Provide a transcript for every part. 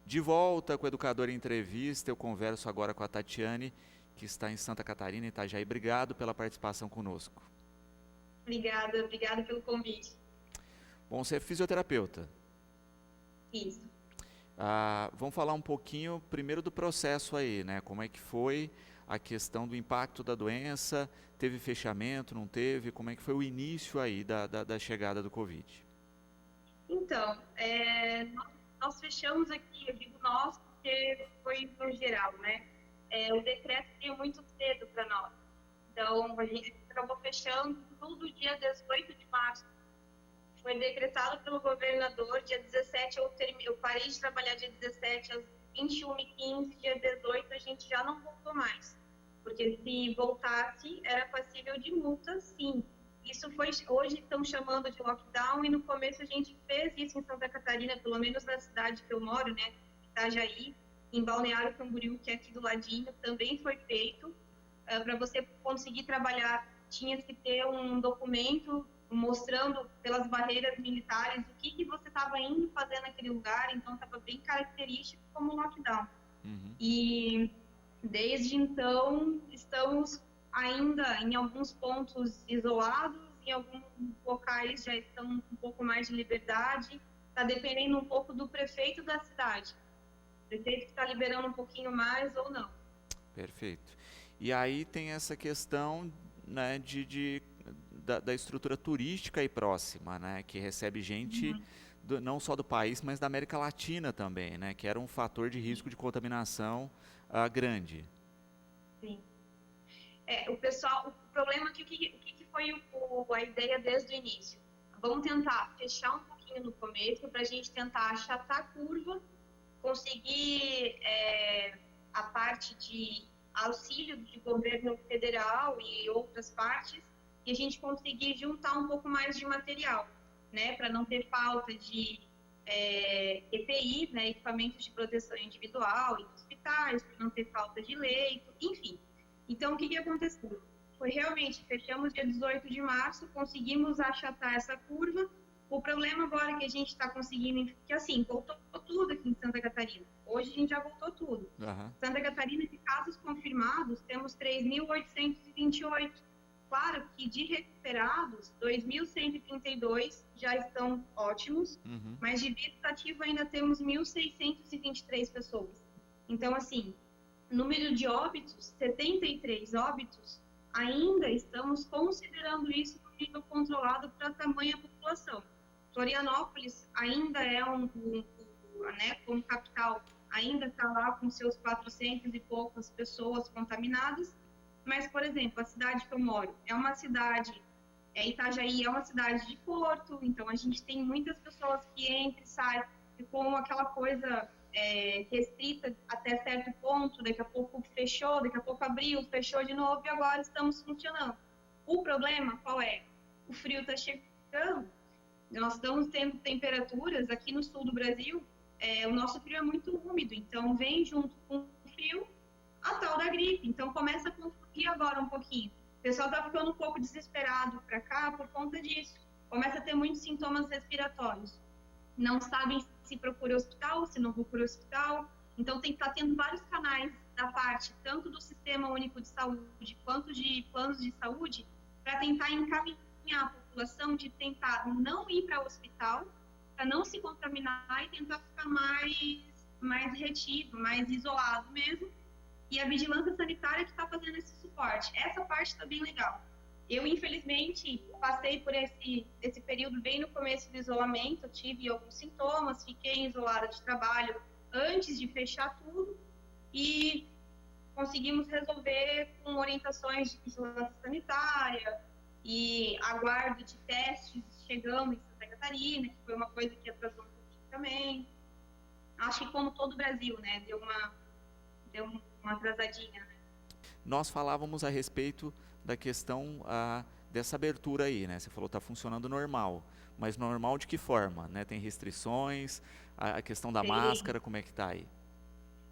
De volta com o Educador em Entrevista, eu converso agora com a Tatiane, que está em Santa Catarina, Itajaí. Obrigado pela participação conosco. Obrigada pelo convite. Bom, você é fisioterapeuta. Isso. Vamos falar um pouquinho primeiro do processo aí, né? Como é que foi a questão do impacto da doença? Teve fechamento, não teve? Como é que foi o início aí da chegada do Covid? Então, nós fechamos aqui, eu digo nós, porque foi no geral, né? O decreto veio muito cedo para nós. Então, a gente acabou fechando tudo dia 18 de março. Foi decretado pelo governador, dia 17 eu parei de trabalhar dia 17 às 21h15, dia 18 a gente já não voltou mais. Porque se voltasse, era passível de multa, sim. Isso foi, hoje estão chamando de lockdown e no começo a gente fez isso em Santa Catarina, pelo menos na cidade que eu moro, né, Itajaí, em Balneário Camboriú, que é aqui do ladinho, também foi feito. Para você conseguir trabalhar, tinha que ter um documento mostrando pelas barreiras militares o que você estava indo fazer naquele lugar, então estava bem característico como lockdown. E desde então estamos ainda em alguns pontos isolados, em alguns locais já estão um pouco mais de liberdade, está dependendo um pouco do prefeito da cidade. O prefeito está liberando um pouquinho mais ou não. Perfeito. E aí tem essa questão, né, da estrutura turística aí próxima, né, que recebe gente não só do país, mas da América Latina também, né, que era um fator de risco de contaminação grande. Sim. O problema é que o que foi a ideia desde o início? Vamos tentar fechar um pouquinho no começo para a gente tentar achatar a curva, conseguir a parte de auxílio de governo federal e outras partes, e a gente conseguir juntar um pouco mais de material, né, para não ter falta de EPI, né, equipamentos de proteção individual em hospitais, para não ter falta de leito, enfim. Então, o que aconteceu? Foi realmente, fechamos dia 18 de março, conseguimos achatar essa curva. O problema agora que a gente está conseguindo, que assim, voltou tudo aqui em Santa Catarina. Hoje a gente já voltou tudo. Santa Catarina, de casos confirmados, temos 3.828. Claro que de recuperados, 2.132 já estão ótimos, mas de vírus ativo ainda temos 1.623 pessoas. Então, assim, número de óbitos, 73 óbitos, ainda estamos considerando isso no nível controlado para a tamanha população. Florianópolis ainda é né, como capital, ainda está lá com seus 400 e poucas pessoas contaminadas, mas, por exemplo, a cidade que eu moro é uma cidade, Itajaí é uma cidade de porto, então a gente tem muitas pessoas que entram e saem com aquela coisa restrita até certo ponto, daqui a pouco fechou, daqui a pouco abriu, fechou de novo e agora estamos funcionando. O problema qual é? O frio está chegando, nós estamos tendo temperaturas aqui no sul do Brasil, o nosso frio é muito úmido, então vem junto com o frio a tal da gripe, então começa a confundir agora um pouquinho. O pessoal está ficando um pouco desesperado para cá por conta disso, começa a ter muitos sintomas respiratórios. Não sabem se procura hospital, se não procura hospital. Então, tem que estar tendo vários canais da parte, tanto do Sistema Único de Saúde, quanto de planos de saúde, para tentar encaminhar a população de tentar não ir para o hospital, para não se contaminar e tentar ficar mais retido, mais isolado mesmo. E a vigilância sanitária que está fazendo esse suporte. Essa parte está bem legal. Eu, infelizmente, passei por esse período bem no começo do isolamento, tive alguns sintomas, fiquei isolada de trabalho antes de fechar tudo e conseguimos resolver com orientações de vigilância sanitária e aguardo de testes chegando em Santa Catarina, que foi uma coisa que atrasou um pouquinho também. Acho que como todo o Brasil, né, deu uma atrasadinha, né? Nós falávamos a respeito da questão dessa abertura aí, né? Você falou que está funcionando normal, mas normal de que forma, né? Tem restrições, a questão da máscara, como é que está aí?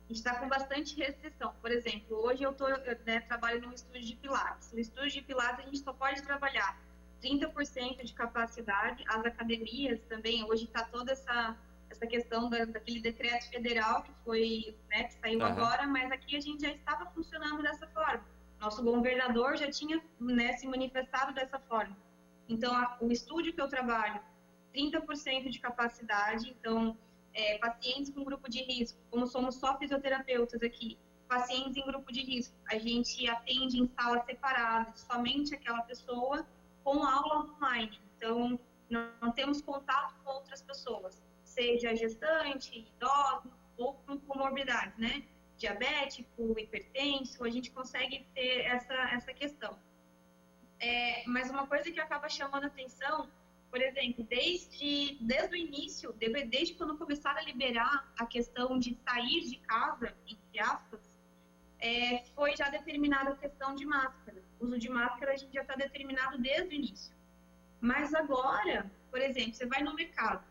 A gente está com bastante restrição. Por exemplo, hoje eu trabalho num estúdio de Pilates. No estúdio de Pilates a gente só pode trabalhar 30% de capacidade. As academias também, hoje está toda essa essa questão daquele decreto federal que foi, né, que saiu agora, mas aqui a gente já estava funcionando dessa forma. Nosso governador já tinha, né, se manifestado dessa forma. Então, o estúdio que eu trabalho, 30% de capacidade, então, pacientes com grupo de risco, como somos só fisioterapeutas aqui, pacientes em grupo de risco, a gente atende em salas separadas, somente aquela pessoa com aula online. Então, não temos contato com outras pessoas, seja gestante, idoso ou com comorbidades, né? Diabético, hipertenso, a gente consegue ter essa questão. Mas uma coisa que acaba chamando a atenção, por exemplo, desde o início, desde quando começaram a liberar a questão de sair de casa, entre aspas, foi já determinada a questão de máscara. O uso de máscara a gente já está determinado desde o início. Mas agora, por exemplo, você vai no mercado,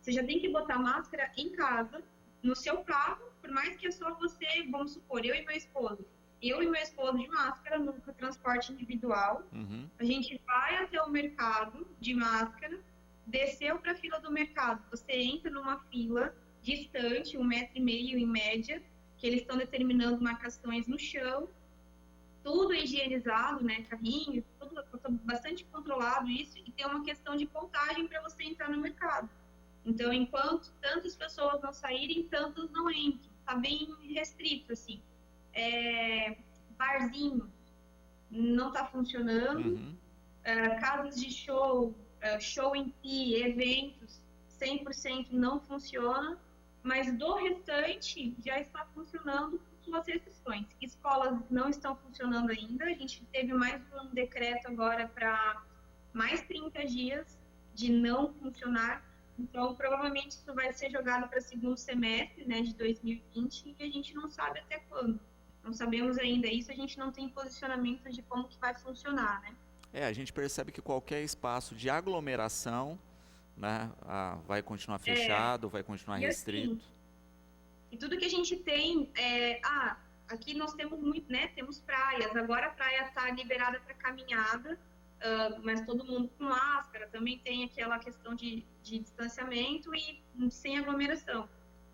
você já tem que botar máscara em casa, no seu carro, por mais que é só você, vamos supor, eu e meu esposo de máscara no transporte individual, a gente vai até o mercado de máscara, desceu para a fila do mercado, você entra numa fila distante, 1,5 metro em média, que eles estão determinando marcações no chão, tudo higienizado, né, carrinho, tudo bastante controlado isso, e tem uma questão de contagem para você entrar no mercado. Então, enquanto tantas pessoas não saírem, tantas não entram. Está bem restrito, assim. Barzinho não está funcionando. Casas de show, show em si, eventos, 100% não funciona. Mas do restante já está funcionando com suas restrições. Escolas não estão funcionando ainda. A gente teve mais um decreto agora para mais 30 dias de não funcionar. Então, provavelmente isso vai ser jogado para segundo semestre, né, de 2020, e a gente não sabe até quando. Não sabemos ainda isso, a gente não tem posicionamento de como que vai funcionar, né? A gente percebe que qualquer espaço de aglomeração, né, vai continuar fechado, vai continuar restrito. Assim, e tudo que a gente tem, aqui nós temos muito, né, temos praias, agora a praia está liberada para caminhada, mas todo mundo com máscara, também tem aquela questão de distanciamento e sem aglomeração.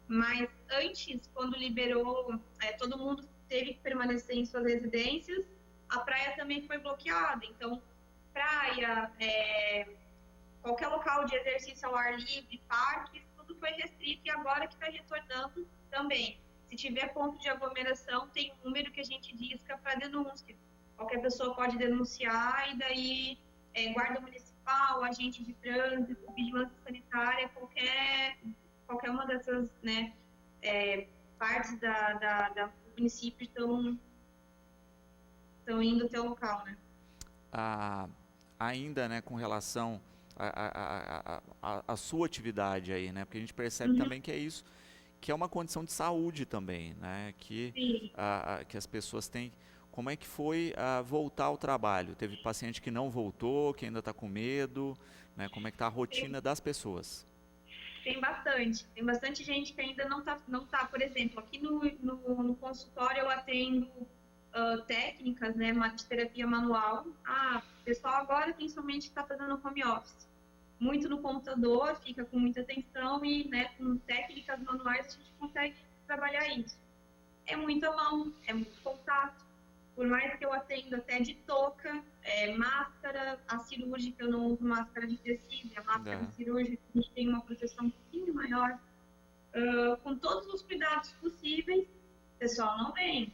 Mas antes, quando liberou, todo mundo teve que permanecer em suas residências, a praia também foi bloqueada. Então, praia, qualquer local de exercício ao ar livre, parques, tudo foi restrito e agora que está retornando também. Se tiver ponto de aglomeração, tem um número que a gente disca para denúncia. Qualquer pessoa pode denunciar e daí guarda municipal, agente de trânsito, vigilância sanitária, qualquer uma dessas, né, partes da município estão indo até o local, né? Ainda, né, com relação à sua atividade aí, né, porque a gente percebe também que é isso, que é uma condição de saúde também, né, que as pessoas têm. Como é que foi voltar ao trabalho? Teve paciente que não voltou, que ainda está com medo, né? Como é que está a rotina das pessoas? Tem bastante gente que ainda não tá. Por exemplo, aqui no consultório eu atendo técnicas, né, de terapia manual. O pessoal agora principalmente está fazendo home office. Muito no computador, fica com muita atenção e, né, com técnicas manuais a gente consegue trabalhar isso. É muita mão, é muito contato. Por mais que eu atenda até de touca, máscara, a cirúrgica, eu não uso máscara de tecido, a máscara cirúrgica a gente tem uma proteção um pouquinho maior. Com todos os cuidados possíveis, o pessoal não vem.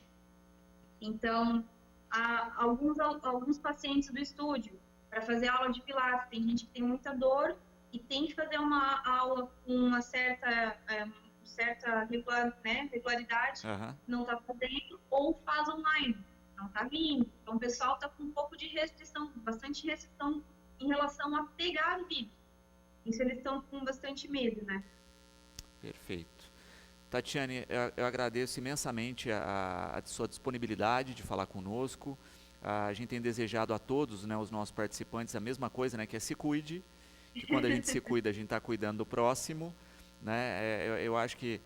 Então, alguns pacientes do estúdio, para fazer aula de pilates, tem gente que tem muita dor e tem que fazer uma aula com uma certa regularidade, não está fazendo, ou faz online. Não está vindo. Então, o pessoal está com um pouco de restrição, bastante restrição em relação a pegar o vírus. Isso eles estão com bastante medo, né? Perfeito. Tatiane, eu agradeço imensamente a sua disponibilidade de falar conosco. A gente tem desejado a todos, né, os nossos participantes, a mesma coisa, né, que é se cuide, que quando a gente se cuida, a gente está cuidando do próximo, né? Eu acho que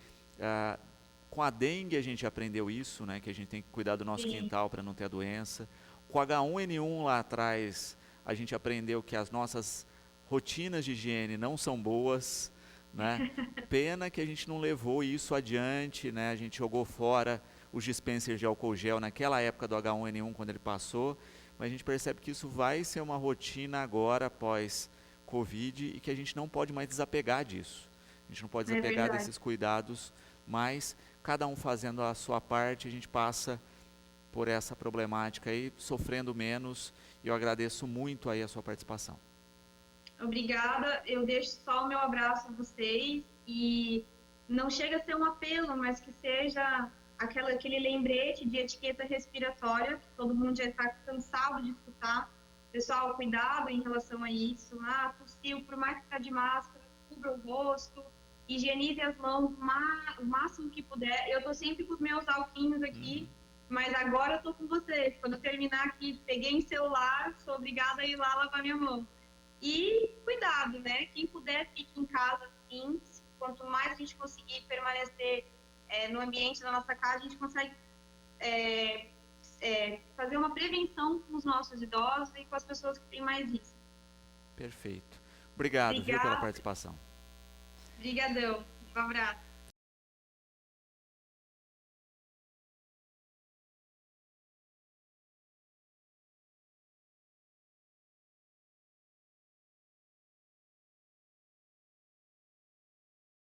com a dengue a gente aprendeu isso, né, que a gente tem que cuidar do nosso quintal para não ter a doença. Com o H1N1 lá atrás, a gente aprendeu que as nossas rotinas de higiene não são boas, né? Pena que a gente não levou isso adiante, né? A gente jogou fora os dispensers de álcool gel naquela época do H1N1 quando ele passou, mas a gente percebe que isso vai ser uma rotina agora após Covid e que a gente não pode mais desapegar disso. A gente não pode desapegar desses cuidados, mas cada um fazendo a sua parte, a gente passa por essa problemática aí, sofrendo menos, e eu agradeço muito aí a sua participação. Obrigada, eu deixo só o meu abraço a vocês, e não chega a ser um apelo, mas que seja aquele lembrete de etiqueta respiratória, que todo mundo já está cansado de escutar. Pessoal, cuidado em relação a isso. Tossiu, por mais que está de máscara, cubra o rosto, higienize as mãos o máximo que puder. Eu estou sempre com os meus alquinhos aqui, mas agora eu estou com vocês. Quando eu terminar aqui, peguei em celular, sou obrigada a ir lá lavar minha mão. E cuidado, né? Quem puder, fique em casa, sim. Quanto mais a gente conseguir permanecer no ambiente da nossa casa, a gente consegue fazer uma prevenção com os nossos idosos e com as pessoas que têm mais risco. Perfeito. Obrigado, viu, pela participação. Obrigadão. Um abraço.